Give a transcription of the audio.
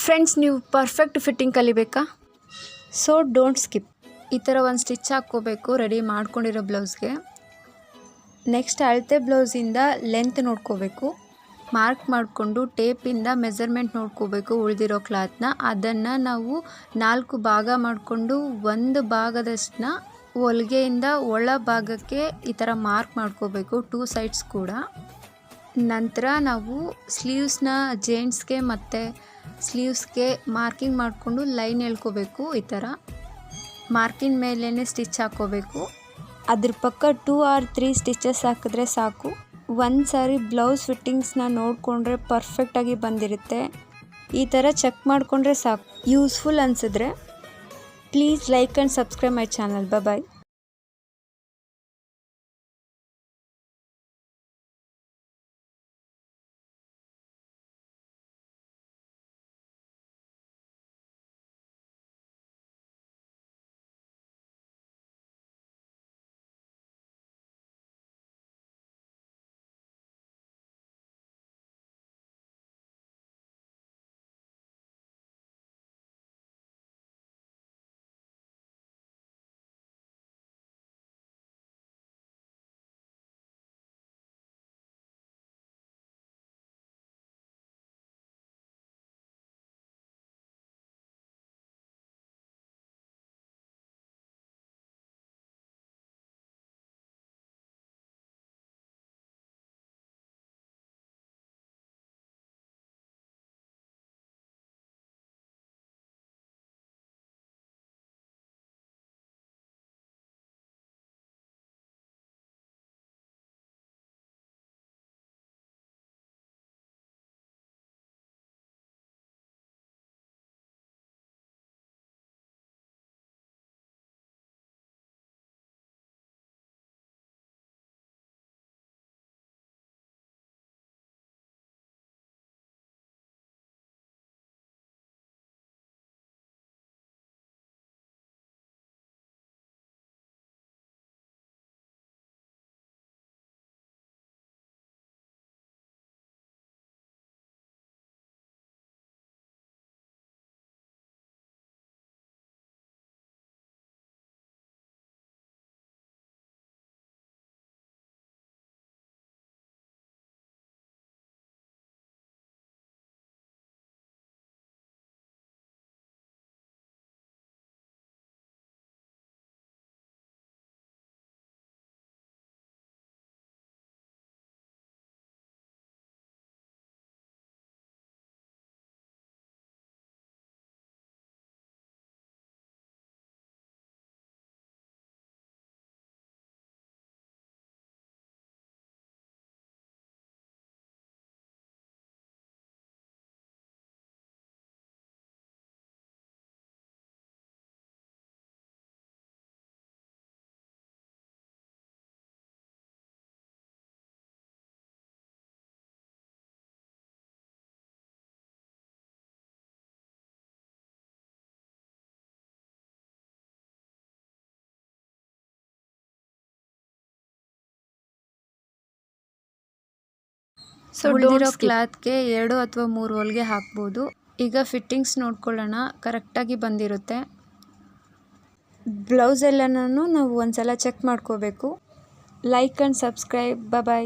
Friends, ನೀವು perfect fitting ಕಲಿಬೇಕಾ? So don't skip. ಈ ಥರ ಒಂದು ಸ್ಟಿಚ್ ಹಾಕ್ಕೋಬೇಕು ರೆಡಿ ಮಾಡ್ಕೊಂಡಿರೋ ಬ್ಲೌಸ್ಗೆ. ನೆಕ್ಸ್ಟ್ ಅಳತೆ ಬ್ಲೌಸಿಂದ ಲೆಂತ್ ನೋಡ್ಕೋಬೇಕು. ಮಾರ್ಕ್ ಮಾಡಿಕೊಂಡು ಟೇಪಿಂದ ಮೆಜರ್ಮೆಂಟ್ ನೋಡ್ಕೋಬೇಕು ಉಳಿದಿರೋ ಕ್ಲಾತ್ನ. ಅದನ್ನು ನಾವು 4 ಭಾಗ ಮಾಡಿಕೊಂಡು ಒಂದು ಭಾಗದಷ್ಟನ್ನ ಹೊಲಿಗೆಯಿಂದ ಒಳ ಭಾಗಕ್ಕೆ ಈ ಥರ ಮಾರ್ಕ್ ಮಾಡ್ಕೋಬೇಕು, 2 ಸೈಡ್ಸ್ ಕೂಡ. ನಂತರ ನಾವು ಸ್ಲೀವ್ಸ್ನ ಜೇಂಟ್ಸ್ಗೆ ಮತ್ತು ಸ್ಲೀವ್ಸ್ಗೆ ಮಾರ್ಕಿಂಗ್ ಮಾಡಿಕೊಂಡು ಲೈನ್ ಎಳ್ಕೋಬೇಕು. ಈ ಥರ ಮಾರ್ಕಿಂಗ್ ಮೇಲೇ ಸ್ಟಿಚ್ ಹಾಕ್ಕೋಬೇಕು. ಅದ್ರ ಪಕ್ಕ 2 or 3 ಸ್ಟಿಚಸ್ ಹಾಕಿದ್ರೆ ಸಾಕು. ಒಂದು ಸಾರಿ ಬ್ಲೌಸ್ ಫಿಟ್ಟಿಂಗ್ಸ್ನ ನೋಡಿಕೊಂಡ್ರೆ ಪರ್ಫೆಕ್ಟಾಗಿ ಬಂದಿರುತ್ತೆ. ಈ ಥರ ಚೆಕ್ ಮಾಡಿಕೊಂಡ್ರೆ ಸಾಕು. ಯೂಸ್ಫುಲ್ ಅನಿಸಿದ್ರೆ please like and subscribe my channel. Bye. So ಉಳಿದಿರೋ ಕ್ಲಾತ್ಗೆ 2 ಅಥವಾ 3 ಹೊಲಿಗೆ ಹಾಕ್ಬೋದು. ಈಗ ಫಿಟ್ಟಿಂಗ್ಸ್ ನೋಡ್ಕೊಳ್ಳೋಣ. ಕರೆಕ್ಟಾಗಿ ಬಂದಿರುತ್ತೆ. ಬ್ಲೌಸ್ ಎಲ್ಲನೂ ನಾವು ಒಂದ್ಸಲ ಚೆಕ್ ಮಾಡ್ಕೋಬೇಕು. Like and subscribe. ಬಾಯ್.